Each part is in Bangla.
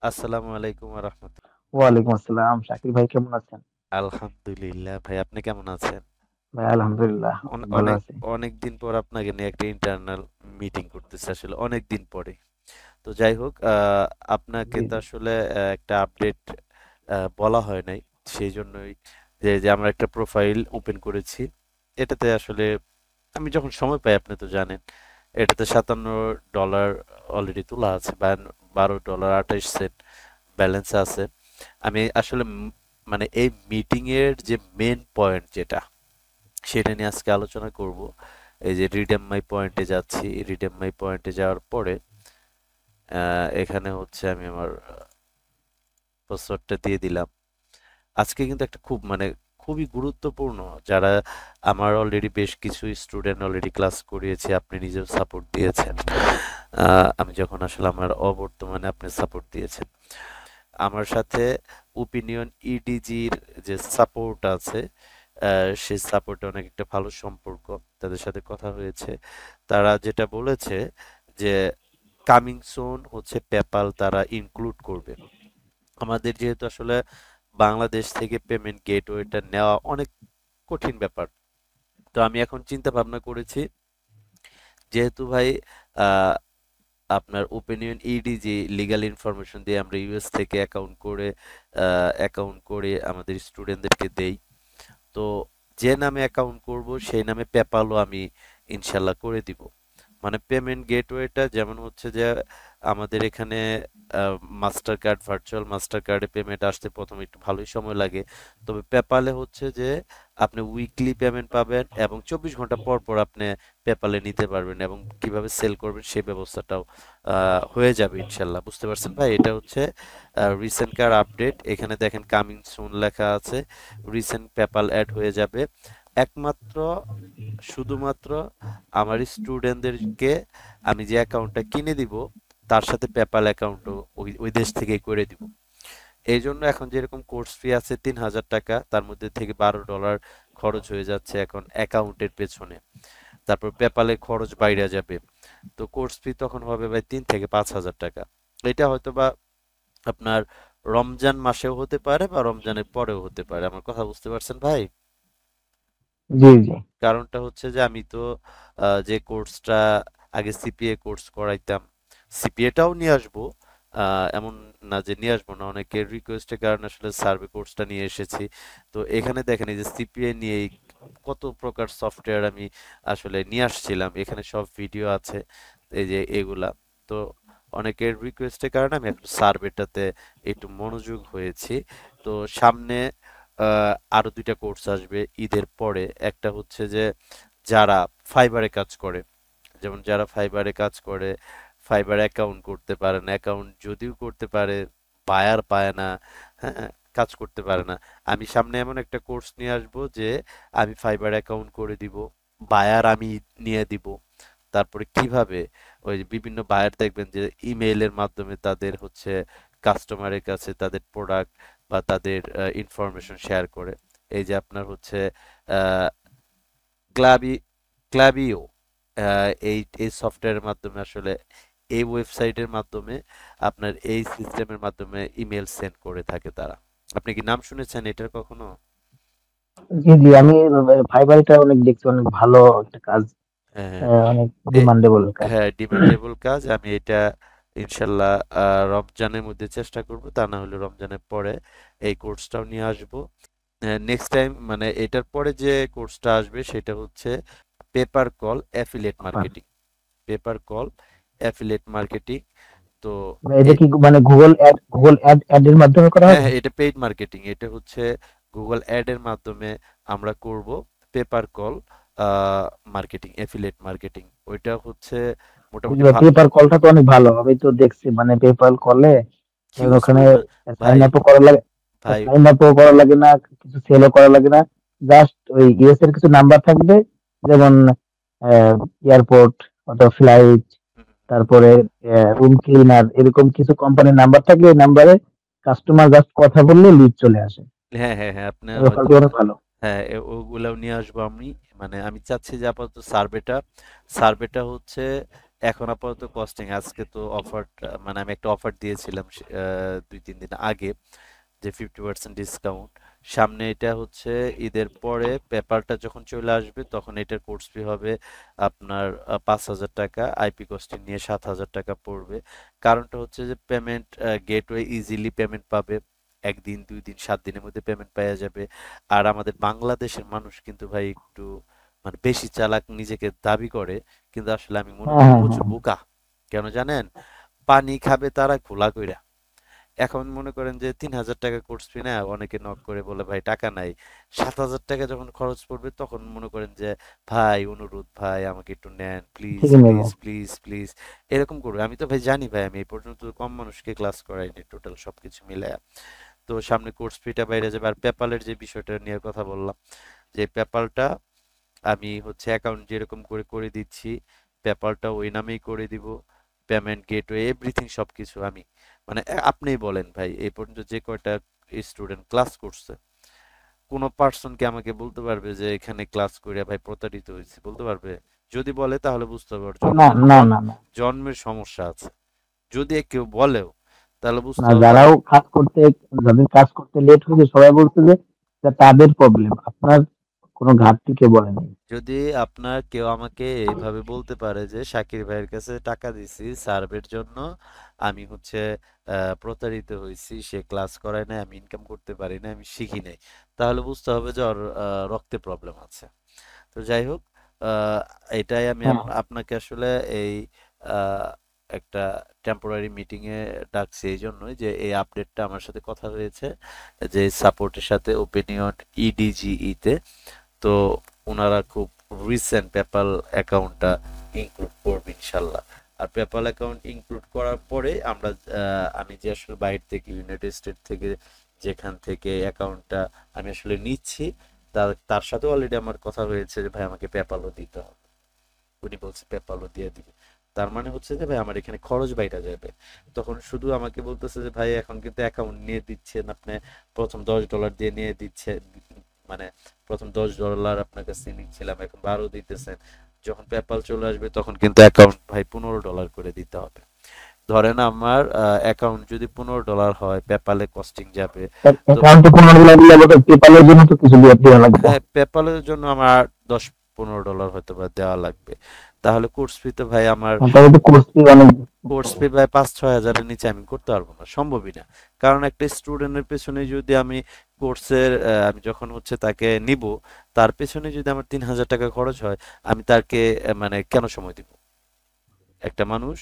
আসসালামু আলাইকুম ওয়া রাহমাতুল্লাহ। ওয়ালাইকুম আসসালাম। শাকির ভাই কেমন আছেন? আলহামদুলিল্লাহ ভাই, আপনি কেমন আছেন? ভাই আলহামদুলিল্লাহ অন- ভালো অনেক আছি। অনেক দিন পর আপনাকে নিয়ে একটা ইন্টারনাল মিটিং করতেছি, আসলে অনেক দিন পরে। তো যাই হোক, আপনাকে জি তো জি আসলে একটা আপডেট বলা হয় নাই, সেই জন্যই যে যে আমরা একটা প্রোফাইল ওপেন করেছি। এটাতে আসলে আমি যখন সময় পাই, আপনি তো জানেন, এটাতে $57 অলরেডি তোলা আছে, $12.28 ব্যালেন্স আছে। আমি আসলে মানে এই মিটিং এর যে মেন পয়েন্ট যেটা, সেটা নিয়ে আজকে আলোচনা করব। এই যে রিডেম মাই পয়েন্টে যাচ্ছি, রিডেম মাই পয়েন্টে যাওয়ার পরে এখানে হচ্ছে আমি আমার পাসওয়ার্ডটা দিয়ে দিলাম। আজকে কিন্তু একটা খুবই গুরুত্বপূর্ণ, যারা আমার অলরেডি বেশ কিছু স্টুডেন্ট অলরেডি ক্লাস করিয়েছে, আপনি নিজেও সাপোর্ট দিয়েছেন। আমি যখন আসলে আমার অবর্তমানে আপনি সাপোর্ট দিয়েছেন আমার সাথে। ওপিনিয়ন ইডিজির যে সাপোর্ট আছে, সেই সাপোর্টে অনেক একটা ভালো সম্পর্ক, তাদের সাথে কথা হয়েছে। তারা যেটা বলেছে যে কামিং সুন হচ্ছে পেপাল তারা ইনক্লুড করবে। আমাদের যেহেতু আসলে বাংলাদেশ থেকে পেমেন্ট গেটওয়েটা নেওয়া অনেক কঠিন ব্যাপার, তো আমি এখন চিন্তা ভাবনা করেছি, যেহেতু ভাই আহ, আপনার ওপিনিয়ন ইডিজি লিগ্যাল ইনফরমেশন দিয়ে আমরা ইউএস থেকে অ্যাকাউন্ট করে আমাদের স্টুডেন্টদেরকে দেই। তো যে নামে অ্যাকাউন্ট করব সেই নামে পেপালও আমি ইনশাল্লাহ করে দিব। মানে পেমেন্ট গেটওয়েটা যেমন হচ্ছে যে আমাদের এখানে মাস্টার কার্ড, ভার্চুয়াল মাস্টার কার্ডে পেমেন্ট আসতে প্রথমে একটু ভালোই সময় লাগে। তবে পেপালে হচ্ছে যে আপনি উইকলি পেমেন্ট পাবেন এবং 24 ঘন্টা পর পর আপনি পেপালে নিতে পারবেন, এবং কিভাবে সেল করবেন সেই ব্যবস্থাটাও হয়ে যাবে ইনশাল্লাহ। বুঝতে পারছেন ভাই? এটা হচ্ছে রিসেন্ট কার আপডেট। এখানে দেখেন কামিং সুন লেখা আছে, রিসেন্ট পেপাল অ্যাড হয়ে যাবে। একমাত্র শুধুমাত্র আমার স্টুডেন্টদেরকে আমি যে অ্যাকাউন্টটা কিনে দিব, তার সাথে পেপ্যাল অ্যাকাউন্টও ওই ওই দেশ থেকেই করে দিব। এই জন্য এখন যেরকম কোর্স ফি আছে $3000, তার মধ্যে থেকে $12 খরচ হয়ে যাচ্ছে এখন অ্যাকাউন্টের পেছনে। তারপর পেপ্যালে খরচ বাইরে যাবে। তো কোর্স ফি তখন হবে ভাই $3000 থেকে $5000। এটা হয়তো বা আপনার রমজান মাসেও হতে পারে বা রমজানের পরেও হতে পারে। আমার কথা বুঝতে পারছেন ভাই? জি জি কারণটা হচ্ছে যে আমি তো যে কোর্সটা আগে সিপিএ কোর্স করাইতাম, সিপিএটাও নিয়ে আসবো। এমন না যে নিয়ে আসবো না, অনেকের রিকোয়েস্টের কারণে আসলে সার্ভে কোর্সটা নিয়ে এসেছি। তো এখানে দেখেন, এই যে সিপিএ নিয়েই কত প্রকার সফটওয়্যার আমি আসলে নিয়ে আসছিলাম, এখানে সব ভিডিও আছে, এই যে এগুলা। তো অনেকের রিকোয়েস্টের কারণে আমি একটু সার্ভেটাতে একটু মনোযোগ হয়েছি। তো সামনে আরো দুইটা কোর্স আসবে ঈদের পরে। একটা হচ্ছে যে যারা ফাইবারে কাজ করে, যেমন যারা ফাইবারে কাজ করে, ফাইবার অ্যাকাউন্ট করতে পারে না, অ্যাকাউন্ট যদিও করতে পারে বায়ার পায় না, হ্যাঁ, কাজ করতে পারে না। আমি সামনে এমন একটা কোর্স নিয়ে আসবো যে আমি ফাইবার অ্যাকাউন্ট করে দিব, বায়ার আমি নিয়ে দিব। তারপরে কিভাবে ওই যে বিভিন্ন বায়ার দেখবেন যে ইমেইলের মাধ্যমে তাদের হচ্ছে কাস্টমারের কাছে তাদের প্রোডাক্ট বা তাদের ইনফরমেশন শেয়ার করে। এই যে আপনার হচ্ছে আহ, ক্লাবি ক্লাবিও, এই এই সফটওয়্যারের মাধ্যমে আসলে এই ওয়েবসাইটের মাধ্যমে আপনার এই সিস্টেমের মাধ্যমে ইমেল সেন্ড করে থাকে তারা। আপনি কি নাম শুনেছেন এটার কখনো? জি জি আমি ফাইবারটা অনেক দেখছি, অনেক ভালো একটা কাজ। হ্যাঁ, হ্যাঁ। অনেক এ- ডিমান্ডেবল কাজ। হ্যাঁ, ডিমান্ডেবল কাজ। আমি এটা ইনশাল্লাহ রমজানের মধ্যে চেষ্টা করব, তা না হলে রমজানের পরে এই কোর্সটাও নিয়ে আসবো। নেক্সট টাইম মানে এটার পরে যে কোর্সটা আসবে সেটা হচ্ছে পেপার কল অ্যাফিলিয়েট আবার marketing. Paper call affiliate marketing. তো মানে এটা এ- কি মানে গুগল অ্যাড এর মাধ্যমে করা হ্যাঁ, হবে? হ্যাঁ, এটা পেইড মার্কেটিং। এটা হচ্ছে গুগল অ্যাড এর মাধ্যমে আমরা করব paper call marketing, affiliate marketing. ওইটা হচ্ছে মোটামুটি পেপার কলটা তো অনেক ভালো, আমি তো দেখছি মানে পেপার কলে হিউজ ওখানে পরিমাণ সাইন ভাই। আপও করা লাগে, ভাই সাইন আপও করা লাগে না, কিছু সেলও করা লাগে না। জাস্ট ওই ইউএস এর কিছু নাম্বার থাকবে, যেমন এয়ারপোর্ট অথবা ফ্লাইট, তারপরে রুম ক্লিনার, এরকম কিছু কোম্পানির নাম্বার থাকলে এই নাম্বারে কাস্টমার জাস্ট কথা বললে লিড চলে আসে। হ্যাঁ, হ্যাঁ, হ্যাঁ, আপনি এই হয়তো, ব্যাপারটি অনেক ভালো। হ্যাঁ, ওগুলাও নিয়ে আসবো আমি। মানে আমি চাচ্ছি যে আপাতত সার্ভেটা হচ্ছে এখন আপাতত কস্টিং আজকে তো অফার, মানে আমি একটা অফার দিয়েছিলাম 2-3 দিন আগে, যে 50% ডিসকাউন্ট। সামনে এটা হচ্ছে ঈদের পরে পেপারটা যখন চলে আসবে তখন এটার কোর্স ফি হবে আপনার 5,000 টাকা, আইপি কস্টিং নিয়ে 7,000 টাকা পড়বে। কারণটা হচ্ছে যে পেমেন্ট গেটওয়ে ইজিলি পেমেন্ট পাবে, 1 দিন 2 দিন 7 দিনের মধ্যে পেমেন্ট পাওয়া যাবে। আর আমাদের বাংলাদেশের মানুষ কিন্তু ভাই একটু মানে বেশি চালাক নিজেকে দাবি করে, কিন্তু আসলে আমি মনে হ্যাঁ করি হ্যাঁ প্রচুর হ্যাঁ। বোকা। কেন জানেন? পানি খাবে তারা খোলা কইরা। এখন মনে করেন যে 3,000 টাকা কোর্স ফি না, অনেকে নক করে বলে ভাই টাকা নাই। 7,000 টাকা যখন খরচ পড়বে তখন মনে করেন যে ভাই অনুরোধ, ভাই আমাকে একটু নেন প্লিজ ঠিকই নেব। প্লিজ প্লিজ প্লিজ, এরকম করবে। আমি তো ভাই জানি ভাই আমি এই পর্যন্ত কম মানুষকে ক্লাস করাইনি টোটাল সবকিছু মিলায়া। তো সামনে কোর্স ফিটা বাইরে যাবে। আর পেপালের যে বিষয়টা নিয়ে কথা বললাম, যে পেপালটা আমি হচ্ছে অ্যাকাউন্ট যেরকম করে করে দিচ্ছি, পেপালটা ওই নামেই করে দিব। পেমেন্ট গেটওয়ে এভরিথিং সবকিছু আমি, মানে আপনিই বলেন ভাই এই পর্যন্ত যে কয়টা স্টুডেন্ট ক্লাস করছে, কোনো পার্সন কি আমাকে বলতে পারবে যে এখানে ক্লাস করে ভাই প্রতারিত হয়েছে? বলতে পারবে? যদি বলে তাহলে বুঝতে পারবে না না না না। জন্মের সমস্যা আছে। যদি কেউ বলেও তাহলে না, বুঝতে হবে ভাই। যারাও কাজ করতে, যাদের কাজ করতে লেট হয়েছে সবাই বলছে যে এটা তাদের প্রবলেম, আপনার কোনো ঘাটতি কেউ বলে নাই। যদি আপনার কেউ আমাকে এইভাবে বলতে পারে যে শাকির ভাইয়ের কাছে টাকা দিছি সার্ভের জন্য, আমি হচ্ছে প্রতারিত হয়েছি, সে ক্লাস করায় নাই, আমি ইনকাম করতে পারি না, আমি শিখি নাই, তাহলে বুঝতে হবে যে ওর রক্তে প্রবলেম আছে। তো যাই হোক, আহ, এটাই আমি হ্যাঁ। আপনাকে আসলে এই আহ, একটা টেম্পোরারি মিটিং এ ডাকছি এই জন্যই যে এই আপডেটটা আমার সাথে কথা হয়েছে যে সাপোর্টের সাথে ওপিনিয়ন ইডিজিই তে। তো ওনারা খুব রিসেন্ট পেপ্যাল অ্যাকাউন্টটা ইনক্লুড করবে ইনশাল্লাহ। আর পেপ্যাল অ্যাকাউন্ট ইনক্লুড করার পরে আমরা আমি যে আসলে বাইরে থেকে ইউনাইটেড স্টেট থেকে যেখান থেকে অ্যাকাউন্টটা আমি আসলে নিচ্ছি, তার তার সাথে অলরেডি আমার কথা হয়েছে যে ভাই আমাকে পেপ্যালও দিতে হবে। উনি বলছে পেপ্যালও দিয়ে দিবে। তার মানে হচ্ছে যে ভাই আমার এখানে খরচ বাইরে যাবে। তখন শুধু আমাকে বলতেছে যে ভাই এখন কিন্তু অ্যাকাউন্ট নিয়ে দিচ্ছেন আপনি, প্রথম $10 দিয়ে নিয়ে দিচ্ছে, মানে প্রথম $10 আপনার কাছে নিচ্ছিলাম, এখন 12 দিতেছেন। যখন পেপ্যাল চলে আসবে তখন কিন্তু অ্যাকাউন্ট ভাই $15 করে দিতে হবে। ধরেন আমার অ্যাকাউন্ট যদি $15 হয়, পেপ্যালে কস্টিং যাবে। তো অ্যাকাউন্টে কোনো দিলে আবার পেপালের জন্য তো কিছু দিয়ে দেওয়া লাগবে। হ্যাঁ, পেপ্যালের জন্য আমার $10-15 হয়তো বা দেওয়া লাগবে। তাহলে কোর্স ফি তো ভাই আমার, তবে তো কোর্স ফি অনেক। কোর্স ফি ভাই 5-6 হাজারের নিচে আমি করতে পারবো না, সম্ভবই না। কারণ একটা স্টুডেন্টের পেছনে যদি আমি কোর্সের আমি যখন হচ্ছে তাকে নিব, তার পেছনে যদি আমার 3,000 টাকা খরচ হয়, আমি তাকে মানে কেন সময় দিব? একটা মানুষ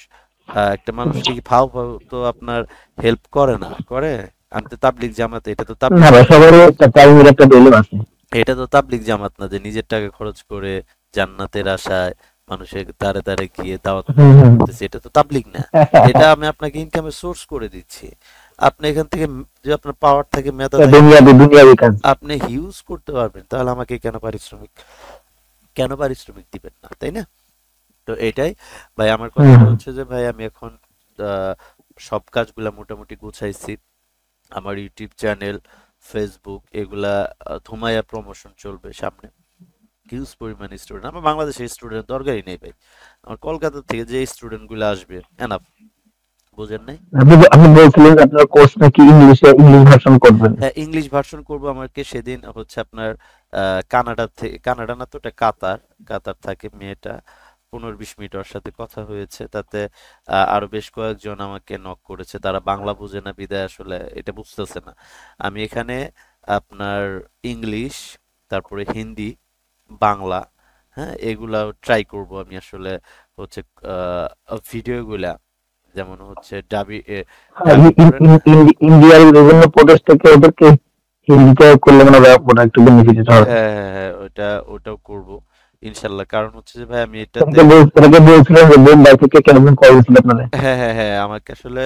একটা মানুষকে কি ফাও ফাও তো আপনার হেল্প করে না করে? আমি তো তাবলিগ জামাতে, এটা তো না তাবলিগ ভাই, জামাত, সবারই একটা টাইমের একটা ভ্যালু আছে। এটা তো তাবলিগ জামাত না যে নিজের টাকা খরচ করে জান্নাতের আশায় মানুষের দ্বারে দ্বারে গিয়ে দাওয়াত হুম প্রচার হুম। করতেছি, এটা তো তাবলিগ না। এটা আমি আপনাকে ইনকামের সোর্স করে দিচ্ছি। আপনি এখান থেকে যে আপনার পাওয়ার থাকে, মেধা এটা থাকে, দুনিয়াবি দুনিয়াবি কাজ। আপনি হিউজ করতে পারবেন, তাহলে আমাকে কেন পারিশ্রমিক দিবেন না, তাই না? তো এটাই ভাই, আমার হুম কথাটা হুম। হচ্ছে যে ভাই আমি এখন আহ, সব কাজগুলা মোটামুটি গুছাইছি। আমার ইউটিউব চ্যানেল, ফেসবুক এগুলা ধুমায়া প্রমোশন চলবে সামনে। হিউজ পরিমাণে স্টুডেন্ট, আমার বাংলাদেশের স্টুডেন্ট দরকারই নেই ভাই, আমার কলকাতা থেকে যে স্টুডেন্ট গুলো আসবে এনাফ। বুঝেন নাই? আপনি বলছিলেন যে আপনার কোর্স নাকি ইংলিশে, ইংলিশ ভার্সন করবেন। হ্যাঁ, ইংলিশ ভার্সন করব। আমাকে সেদিন হচ্ছে আপনার কানাডা থেকে, কানাডা না তো এটা কাতার, কাতার থাকে মেয়েটা, 15-20 মিনিট ওর সাথে কথা হয়েছে। তাতে আরো বেশ কয়েকজন আমাকে নক করেছে, তারা বাংলা বুঝে না বিদায় আসলে এটা বুঝতেছে না। আমি এখানে আপনার ইংলিশ, তারপরে হিন্দি, বাংলা, হ্যাঁ এগুলা ট্রাই করব আমি আসলে হচ্ছে ভিডিওগুলা, যেমন হচ্ছে ডাবিং করে না। ইন্ডিয়ার বিভিন্ন প্রদেশ থেকে ওদেরকে হিন্দিতে করলে মানে ওরা একটু বেনিফিটেড হবে। হ্যাঁ হ্যাঁ হ্যাঁ, ওটাও করব ইনশাল্লাহ। কারণ হচ্ছে যে ভাই আমি এটাতে, এটাকে বলছিলেন যে বোম্বাই থেকে কেমন কল দিছিল আপনারা। হ্যাঁ হ্যাঁ হ্যাঁ, আমাকে আসলে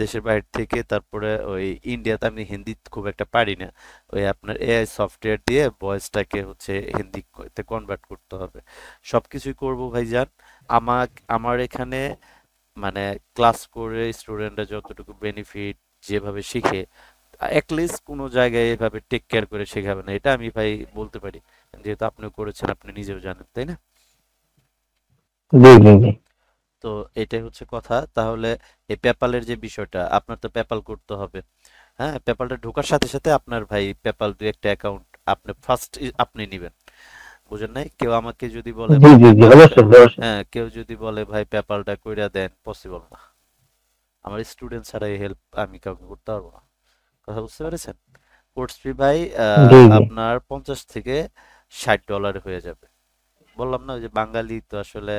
দেশের বাইরে থেকে, তারপরে ওই ইন্ডিয়াতে আমি হিন্দি খুব একটা পারি না, ওই আপনার এআই সফটওয়্যার দিয়ে ভয়েসটাকে হচ্ছে হিন্দিতে কনভার্ট করতে হবে। সবকিছুই করব ভাইজান। আমার এখানে মানে ক্লাস করে স্টুডেন্টরা যতটুকু বেনিফিট যেভাবে শিখে, লিস্ট কোনো জায়গায় এভাবে টেক কেয়ার করে শেখাবে না, এটা আমি ভাই বলতে পারি। যেহেতু আপনিও করেছেন, আপনি নিজেও জানেন, তাই না? জি জি জি। তো এটাই হচ্ছে কথা। তাহলে এই পেপালের যে বিষয়টা, আপনার তো পেপাল করতে হবে। হ্যাঁ, পেপালটা ঢোকার সাথে সাথে আপনার ভাই পেপাল দুই একটা অ্যাকাউন্ট আপনি ফার্স্ট আপনি নিবেন। বুঝেন নাই? কেউ আমাকে যদি বলে জি ভাই জি জি, পেপালটা, অবশ্যই অবশ্যই। হ্যাঁ কেউ যদি বলে ভাই পেপালটা কইরা দেন, পসিবল না। আমার স্টুডেন্ট ছাড়া এই হেল্প আমি কাউকে করতে পারবো না। কথা বুঝতে পেরেছেন? কোর্স ফি ভাই জি জি। আপনার 50 থেকে 60 ডলার হয়ে যাবে। বললাম না ওই যে বাঙালি তো আসলে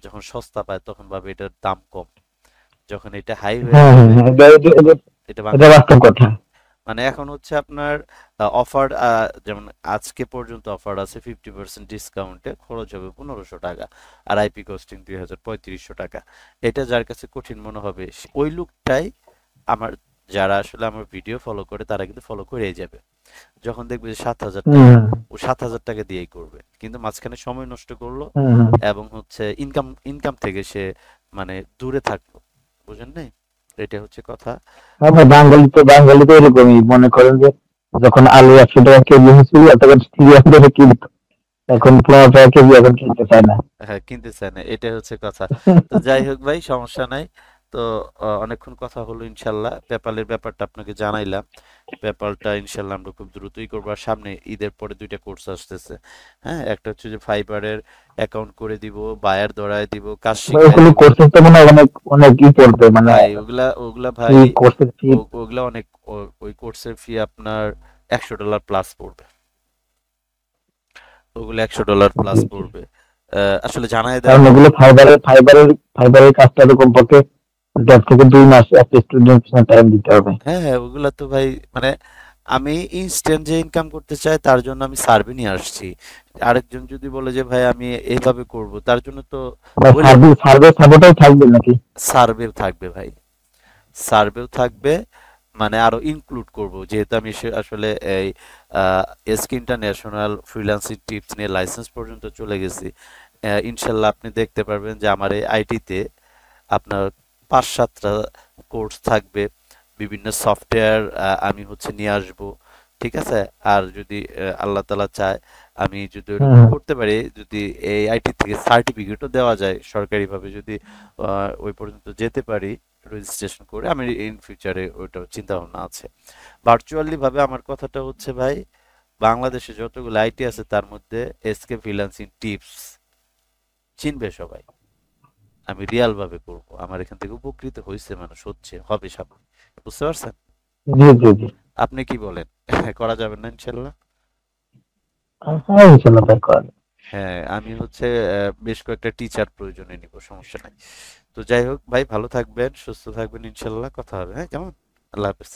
যখন সস্তা পায় তখন ভাবে এটার দাম কম, যখন এটা হাই হয়ে হ্যাঁ হ্যাঁ যাবে হ্যাঁ, এটা এটা বাঙালি। বাস্তব কথা। মানে এখন হচ্ছে আপনার অফার, যেমন আজকে পর্যন্ত অফার আছে 50% ডিসকাউন্টে খরচ হবে 1500 টাকা, আর আইপি কস্টিং 2500 টাকা। এটা যার কাছে কঠিন মনে হবে ওই লুকটাই আমার, যারা আসলে আমার ভিডিও ফলো করে তারা কিন্তু ফলো করেই যাবে। যখন দেখবে যে 7,000 টাকা, হুম ও 7,000 টাকা দিয়েই করবে, কিন্তু মাঝখানে সময় নষ্ট করলো হুম হুম। এবং হচ্ছে ইনকাম ইনকাম থেকে সে মানে দূরে থাকলো। বুঝেন নাই? এটা হচ্ছে কথা। হ্যাঁ ভাই, বাঙালি তো এরকমই মনে করেন যে যখন আলু 100 টাকা কেজি হয়েছিল তখন 300 টাকা কিনতো, এখন 15 টাকা কেজি, এখন কিনতে চায় না। হ্যাঁ, কিনতে চায় না, এটাই হচ্ছে কথা। তো যাই হোক ভাই, সমস্যা নাই। তো অনেকক্ষণ কথা হলো, ইনশাল্লাহ পেপালের ব্যাপারটা আপনাকে জানাইলাম। পেপালটা ইনশাল্লাহ আমরা খুব দ্রুতই করবো, আর সামনে ঈদের পরে দুইটা কোর্স আসতেছে। হ্যাঁ, একটা হচ্ছে যে ফাইবারের অ্যাকাউন্ট করে দিব, বায়ার ধরায় দিব, কাজ ভাই শিখাই ওগুলো দিব। কোর্সের তো মনে হয় অনেক অনেক পড়বে, মানে ভাই ওগুলা ওগুলা এই ভাই, কোর্সের ফি। ওগুলা অনেক, ওই কোর্সের ফি আপনার $100 প্লাস পড়বে। ওগুলো $100 প্লাস পড়বে। আসলে জানাই দেওয়া কারণ হবে। ওগুলো ফাইবারের কাজটা তো কমপক্ষে 1.5 থেকে 2 মাস একটা স্টুডেন্ট পিছনে টাইম দিতে হবে। হ্যাঁ হ্যাঁ, ওগুলা তো ভাই মানে আমি ইনস্ট্যান্ট যে ইনকাম করতে চাই তার জন্য আমি সার্ভে নিয়ে আসছি। আরেকজন যদি বলে যে ভাই আমি এইভাবে করব, তার জন্য তো বা ওই সার্ভে সাপোর্টও থাকবে নাকি? সার্ভেও থাকবে ভাই, সার্ভেও থাকবে। মানে আরো ইনক্লুড করব, যেহেতু আমি আসলে এই এসকে ইন্টারন্যাশনাল ফ্রিল্যান্সিং টিপস নিয়ে লাইসেন্স পর্যন্ত চলে গেছি। ইনশাল্লাহ আপনি দেখতে পারবেন যে আমার এই আইটিতে আপনার 5-7টা কোর্স থাকবে, বিভিন্ন সফটওয়্যার আমি হচ্ছে নিয়ে আসব। ঠিক আছে? আর যদি আল্লাহ তাআলা চায়, আমি যদি ওরকম হুম। করতে পারি, যদি এই আইটি থেকে সার্টিফিকেটও দেওয়া যায় সরকারিভাবে, যদি ওই পর্যন্ত যেতে পারি রেজিস্ট্রেশন করে, আমি ইন ফিউচারে ওইটা চিন্তা ভাবনা আছে। ভার্চুয়ালি ভাবে আমার কথাটা হচ্ছে ভাই, বাংলাদেশে যতগুলো আইটি আছে তার মধ্যে এসকে ফ্রিল্যান্সিং টিপস চিনবে সবাই। আমি রিয়াল ভাবে করব, আমার এখান থেকে উপকৃত হয়েছে, মানুষ হচ্ছে, হবে সামনে। বুঝতে পারছেন? জি জি জি। আপনি কি বলেন? করা যাবে না ইনশাল্লাহ? হ্যাঁ, ইনশাল্লাহ ভাই করা যাবে। হ্যাঁ, আমি হচ্ছে বেশ কয়েকটা টিচার প্রয়োজনে নিব, সমস্যা নাই। তো যাই হোক ভাই, ভালো থাকবেন, সুস্থ থাকবেন, ইনশাল্লাহ কথা হবে। হ্যাঁ, কেমন? আল্লাহ হাফেজ।